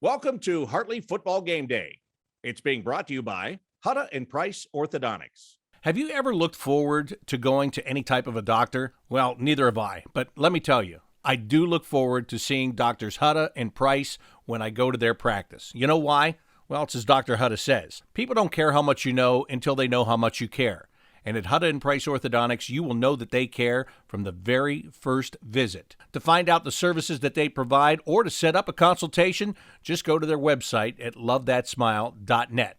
Welcome to Hartley Football Game Day. It's being brought to you by Hutta and Price Orthodontics. Have you ever looked forward to going to any type of a doctor? Well, neither have I, but let me tell you, I do look forward to seeing Doctors Hutta and Price when I go to their practice. You know why? Well, it's as Dr. Hutta says. People don't care how much you know until they know how much you care. And at Hutta and Price Orthodontics, you will know that they care from the very first visit. To find out the services that they provide or to set up a consultation, just go to their website at lovethatsmile.net.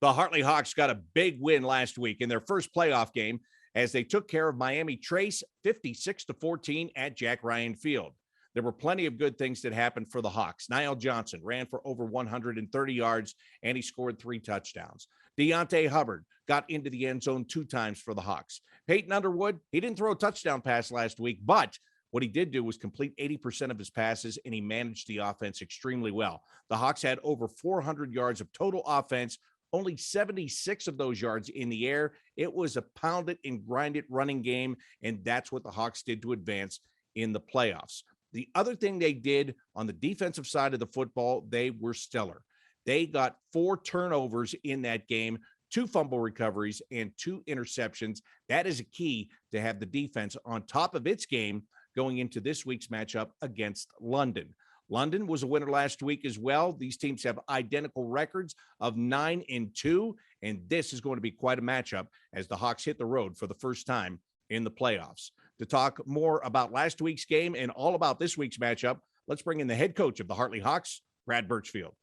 The Hartley Hawks got a big win last week in their first playoff game as they took care of Miami Trace 56-14 at Jack Ryan Field. There were plenty of good things that happened for the Hawks. Niall Johnson ran for over 130 yards, and he scored 3 touchdowns. Deontay Hubbard got into the end zone 2 times for the Hawks. Peyton Underwood, he didn't throw a touchdown pass last week, but what he did do was complete 80% of his passes, and he managed the offense extremely well. The Hawks had over 400 yards of total offense, only 76 of those yards in the air. It was a pound it and grind it running game, and that's what the Hawks did to advance in the playoffs. The other thing they did on the defensive side of the football, they were stellar. They got 4 turnovers in that game, 2 fumble recoveries, and 2 interceptions. That is a key to have the defense on top of its game going into this week's matchup against London. London was a winner last week as well. These teams have identical records of 9-2, and this is going to be quite a matchup as the Hawks hit the road for the first time in the playoffs. To talk more about last week's game and all about this week's matchup, let's bring in the head coach of the Hartley Hawks, Brad Birchfield.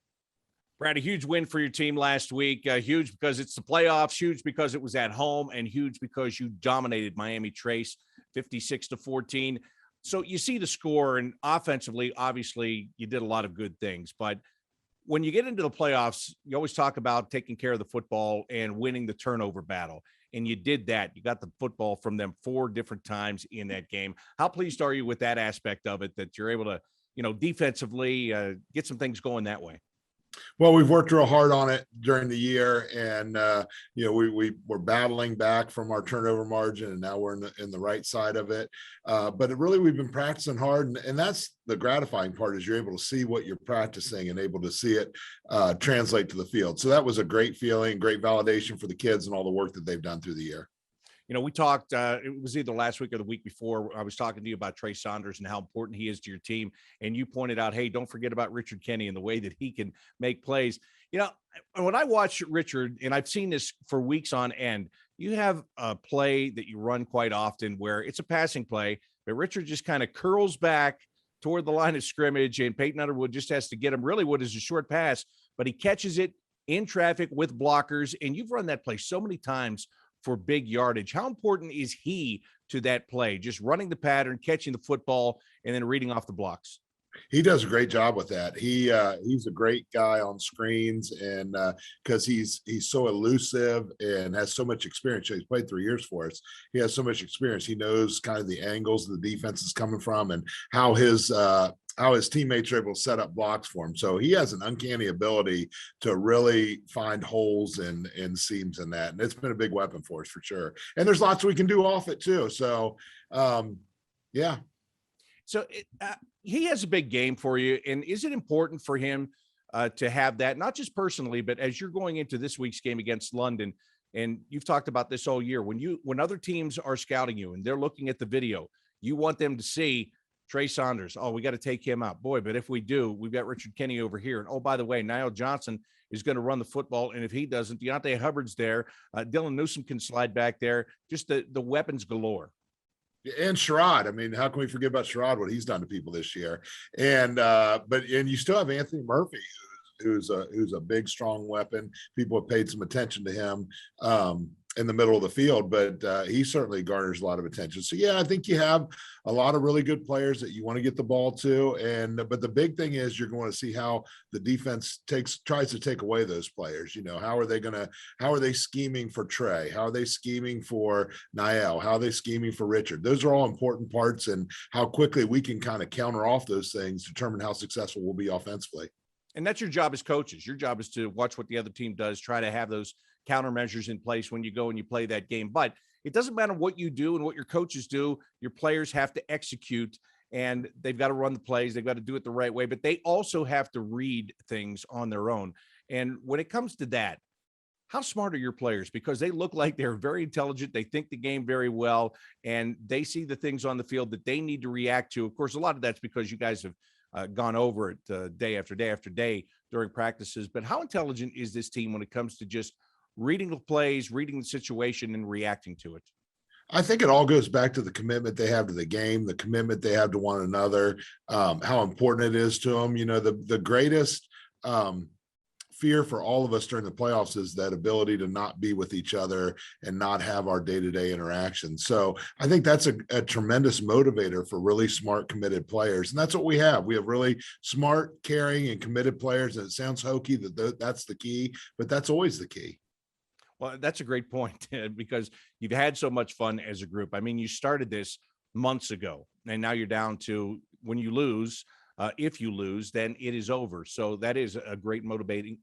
Brad, a huge win for your team last week. Huge because it's the playoffs, huge because it was at home, and huge because you dominated Miami Trace 56-14. So you see the score, and offensively, obviously, you did a lot of good things. But when you get into the playoffs, you always talk about taking care of the football and winning the turnover battle. And you did that. You got the football from them 4 different times in that game. How pleased are you with that aspect of it, that you're able to, defensively get some things going that way? Well, we've worked real hard on it during the year, and we're battling back from our turnover margin, and now we're in the right side of it. But we've been practicing hard, and that's the gratifying part, is you're able to see what you're practicing and able to see it translate to the field. So that was a great feeling, great validation for the kids and all the work that they've done through the year. We talked, it was either last week or the week before, I was talking to you about Trey Saunders and how important he is to your team. And you pointed out, hey, don't forget about Richard Kenny and the way that he can make plays. When I watch Richard, and I've seen this for weeks on end, you have a play that you run quite often where it's a passing play, but Richard just kind of curls back toward the line of scrimmage, and Peyton Underwood just has to get him really what is a short pass, but he catches it in traffic with blockers. And you've run that play so many times for big yardage. How important is he to that play? Just running the pattern, catching the football, and then reading off the blocks. He does a great job with that. He's a great guy on screens, and because he's so elusive and has so much experience. He's played 3 years for us. He has so much experience. He knows kind of the angles the defense is coming from and how his teammates are able to set up blocks for him. So he has an uncanny ability to really find holes and seams in that. And it's been a big weapon for us for sure. And there's lots we can do off it too. So, yeah. So he has a big game for you. And is it important for him to have that, not just personally, but as you're going into this week's game against London, and you've talked about this all year, when other teams are scouting you and they're looking at the video, you want them to see Trey Saunders. Oh, we got to take him out. Boy, but if we do, we've got Richard Kenny over here. And, oh, by the way, Niall Johnson is going to run the football. And if he doesn't, Deontay Hubbard's there. Dylan Newsome can slide back there. Just the weapons galore. And Sherrod. I mean, how can we forget about Sherrod, what he's done to people this year? And you still have Anthony Murphy, who's a big, strong weapon. People have paid some attention to him in the middle of the field, but he certainly garners a lot of attention. So yeah, I think you have a lot of really good players that you want to get the ball to. But the big thing is you're going to see how the defense tries to take away those players. How are they scheming for Trey? How are they scheming for Niall? How are they scheming for Richard? Those are all important parts, and how quickly we can kind of counter off those things, determine how successful we'll be offensively. And that's your job as coaches. Your job is to watch what the other team does, try to have those countermeasures in place when you go and you play that game. But it doesn't matter what you do and what your coaches do, your players have to execute and they've got to run the plays. They've got to do it the right way, but they also have to read things on their own. And when it comes to that, how smart are your players? Because they look like they're very intelligent. They think the game very well, and they see the things on the field that they need to react to. Of course, a lot of that's because you guys have gone over it day after day after day during practices. But how intelligent is this team when it comes to just reading the plays, reading the situation, and reacting to it? I think it all goes back to the commitment they have to the game, the commitment they have to one another, how important it is to them. You know, the greatest fear for all of us during the playoffs is that ability to not be with each other and not have our day-to-day interaction. So I think that's a tremendous motivator for really smart, committed players. And that's what we have. We have really smart, caring, and committed players. And it sounds hokey that's the key, but that's always the key. Well, that's a great point because you've had so much fun as a group. I mean, you started this months ago, and now you're down to when you lose. If you lose, then it is over. So that is a great motivating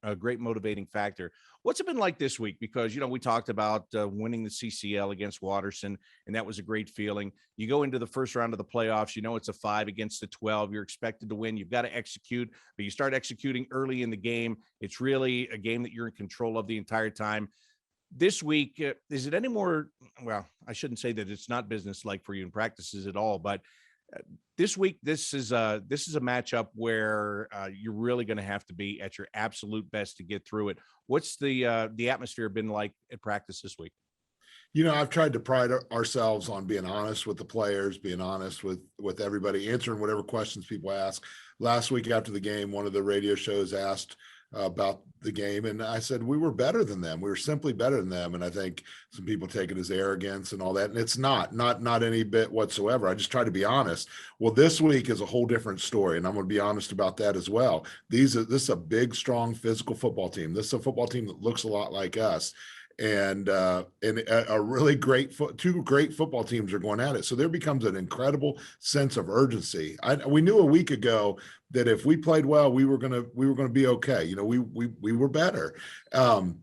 factor. What's it been like this week? Because, you know, we talked about winning the CCL against Waterson, and that was a great feeling. You go into the first round of the playoffs, you know, it's a 5 against the 12. You're expected to win. You've got to execute, but you start executing early in the game. It's really a game that you're in control of the entire time. This week, is it any more? Well, I shouldn't say that it's not business-like for you in practices at all, but this week, this is a matchup where you're really going to have to be at your absolute best to get through it. What's the atmosphere been like at practice this week? You know, I've tried to pride ourselves on being honest with the players, being honest with everybody, answering whatever questions people ask. Last week after the game, one of the radio shows asked about the game, and I said we were better than them. We were simply better than them. And I think some people take it as arrogance and all that, and it's not any bit whatsoever. I just try to be honest. Well, this week is a whole different story, and I'm going to be honest about that as well. This is a big, strong, physical football team. This is a football team that looks a lot like us. And a really great two great football teams are going at it. So there becomes an incredible sense of urgency. We knew a week ago that if we played well, we were gonna be okay. You know, we were better on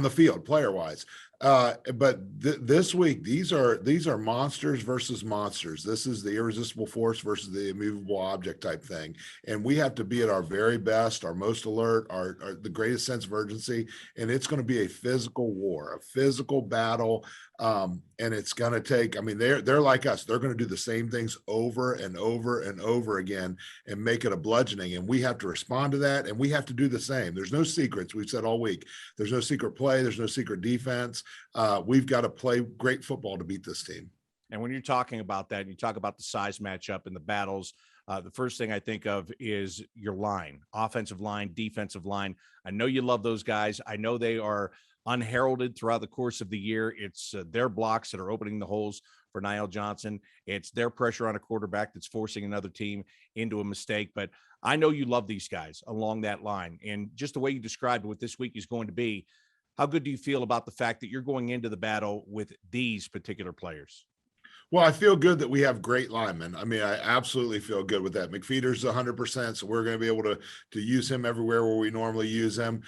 the field, player wise. But this week, these are monsters versus monsters. This is the irresistible force versus the immovable object type thing. And we have to be at our very best, our most alert, our the greatest sense of urgency. And it's going to be a physical war, a physical battle. And it's going to take, I mean, they're like us. They're going to do the same things over and over and over again and make it a bludgeoning. And we have to respond to that. And we have to do the same. There's no secrets. We've said all week, there's no secret play. There's no secret defense. We've got to play great football to beat this team. And when you're talking about that, you talk about the size matchup and the battles. The first thing I think of is your line, offensive line, defensive line. I know you love those guys. I know they are unheralded throughout the course of the year. It's their blocks that are opening the holes for Niall Johnson. It's their pressure on a quarterback that's forcing another team into a mistake. But I know you love these guys along that line. And just the way you described what this week is going to be, how good do you feel about the fact that you're going into the battle with these particular players? Well, I feel good that we have great linemen. I mean, I absolutely feel good with that. McFeeder's 100%, so we're going to be able to use him everywhere where we normally use him.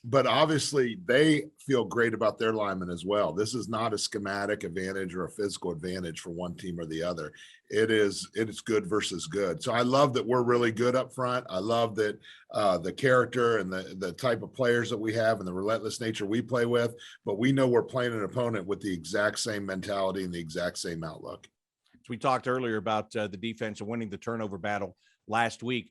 But obviously, they feel great about their linemen as well. This is not a schematic advantage or a physical advantage for one team or the other. It is good versus good. So I love that we're really good up front. I love that the character and the type of players that we have and the relentless nature we play with. But we know we're playing an opponent with the exact same mentality and the exact same outlook. So we talked earlier about the defense and winning the turnover battle last week.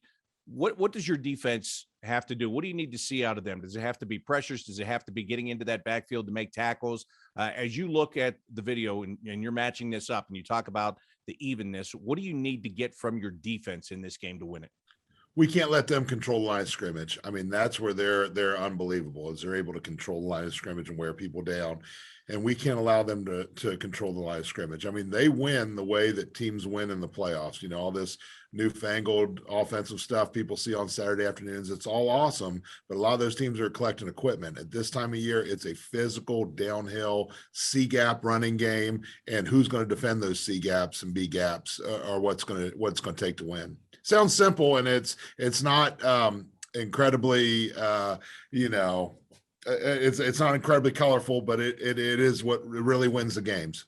What does your defense have to do? What do you need to see out of them? Does it have to be pressures? Does it have to be getting into that backfield to make tackles? As you look at the video and you're matching this up and you talk about the evenness, what do you need to get from your defense in this game to win it? We can't let them control the line of scrimmage. I mean, that's where they're unbelievable, is they're able to control the line of scrimmage and wear people down. And we can't allow them to control the line of scrimmage. I mean, they win the way that teams win in the playoffs. You know, all this newfangled offensive stuff people see on Saturday afternoons, it's all awesome, but a lot of those teams are collecting equipment. At this time of year, it's a physical downhill C-gap running game, and who's going to defend those C-gaps and B-gaps are what's going to take to win. Sounds simple, and it's not incredibly it's not incredibly colorful, but it is what really wins the games.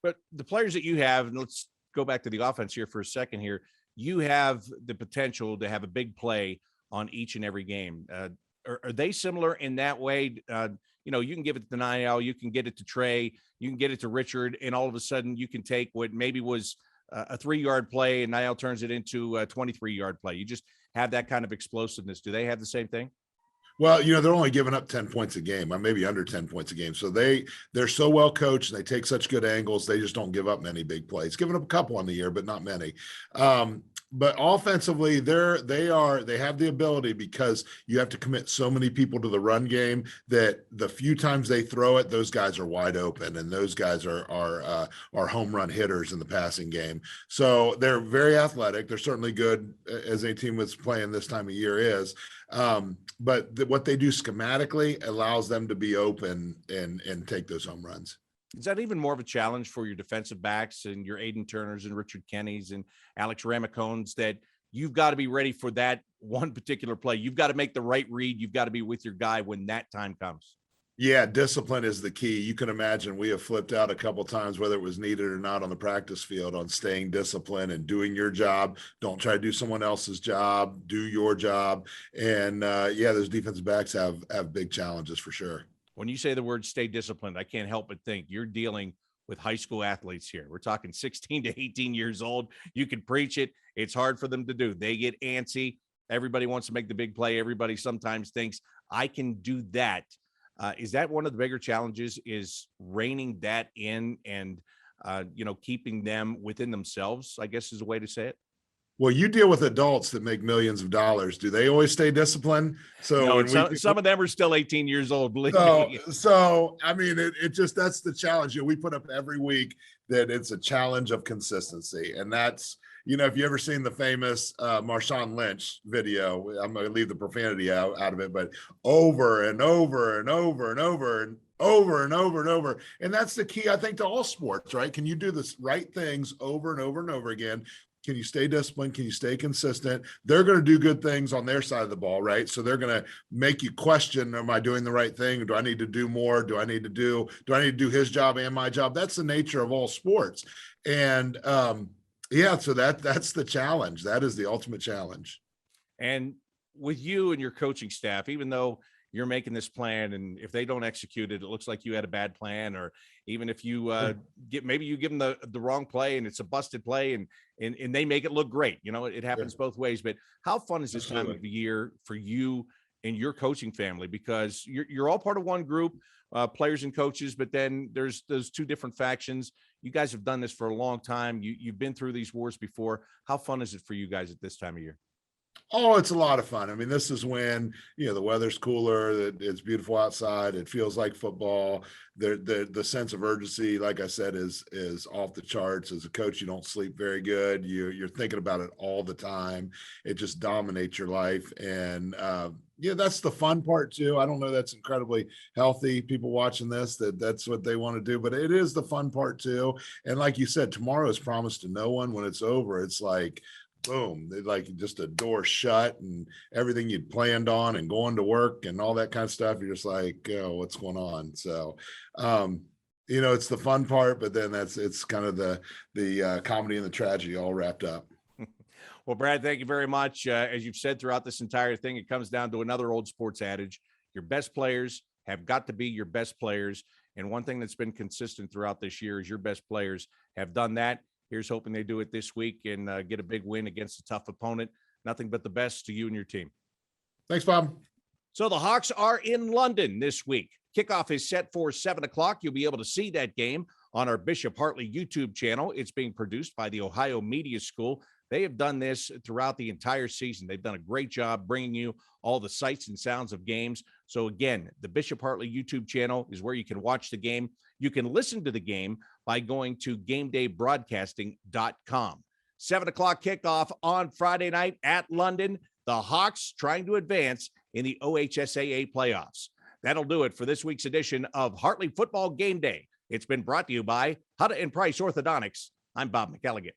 But the players that you have, and let's go back to the offense here for a second here. You have the potential to have a big play on each and every game. Are they similar in that way? You can give it to Niall, you can get it to Trey, you can get it to Richard, and all of a sudden you can take what maybe was a 3-yard play and Niall turns it into a 23-yard play. You just have that kind of explosiveness. Do they have the same thing? Well, they're only giving up 10 points a game, maybe under 10 points a game. So they're so well coached and they take such good angles. They just don't give up many big plays. Giving up a couple on the year, but not many. But offensively, they have the ability, because you have to commit so many people to the run game, that the few times they throw it, those guys are wide open, and those guys are home run hitters in the passing game. So they're very athletic. They're certainly good, as a team that's playing this time of year is. But what they do schematically allows them to be open and take those home runs. Is that even more of a challenge for your defensive backs and your Aiden Turners and Richard Kennys and Alex Ramacones, that you've got to be ready for that one particular play? You've got to make the right read. You've got to be with your guy when that time comes. Yeah, discipline is the key. You can imagine we have flipped out a couple times, whether it was needed or not, on the practice field, on staying disciplined and doing your job. Don't try to do someone else's job. Do your job. And those defensive backs have big challenges for sure. When you say the word stay disciplined, I can't help but think you're dealing with high school athletes here. We're talking 16 to 18 years old. You can preach it. It's hard for them to do. They get antsy. Everybody wants to make the big play. Everybody sometimes thinks, I can do that. Is that one of the bigger challenges, is reining that in and, keeping them within themselves, I guess is a way to say it? Well, you deal with adults that make millions of dollars. Do they always stay disciplined? So some of them are still 18 years old. Believe me. So I mean, it just, that's the challenge. We put up every week that it's a challenge of consistency. And that's, if you ever seen the famous Marshawn Lynch video, I'm going to leave the profanity out of it, but over and over and over and over and over and over and over. And that's the key, I think, to all sports, right? Can you do the right things over and over and over again? Can you stay disciplined? Can you stay consistent? They're going to do good things on their side of the ball, right? So they're going to make you question, am I doing the right thing? Do I need to do more? Do I need to do his job and my job? That's the nature of all sports. And so that's the challenge. That is the ultimate challenge. And with you and your coaching staff, even though you're making this plan, and if they don't execute it, it looks like you had a bad plan, or even if you give them the wrong play and it's a busted play and they make it look great. It happens both ways. But how fun is this time of the year for you and your coaching family? Because you're all part of one group, players and coaches, but then there's those two different factions. You guys have done this for a long time. You've been through these wars before. How fun is it for you guys at this time of year? Oh, it's a lot of fun. I mean, this is when, the weather's cooler, it's beautiful outside. It feels like football. The sense of urgency, like I said, is off the charts. As a coach, you don't sleep very good. You're thinking about it all the time. It just dominates your life. And, that's the fun part too. I don't know, that's incredibly healthy. People watching this, that's what they want to do, but it is the fun part too. And like you said, tomorrow is promised to no one. When it's over, it's like, boom, like just a door shut and everything you'd planned on and going to work and all that kind of stuff. You're just like, oh, what's going on? So, it's the fun part, but then it's kind of the comedy and the tragedy all wrapped up. Well, Brad, thank you very much. As you've said throughout this entire thing, it comes down to another old sports adage. Your best players have got to be your best players. And one thing that's been consistent throughout this year is your best players have done that. Here's hoping they do it this week and get a big win against a tough opponent. Nothing but the best to you and your team. Thanks, Bob. So the Hawks are in London this week. Kickoff is set for 7 o'clock. You'll be able to see that game on our Bishop Hartley YouTube channel. It's being produced by the Ohio Media School. They have done this throughout the entire season. They've done a great job bringing you all the sights and sounds of games. So again, the Bishop Hartley YouTube channel is where you can watch the game. You can listen to the game by going to GameDayBroadcasting.com. 7 o'clock kickoff on Friday night at London. The Hawks trying to advance in the OHSAA playoffs. That'll do it for this week's edition of Hartley Football Game Day. It's been brought to you by Hutta and Price Orthodontics. I'm Bob McElligott.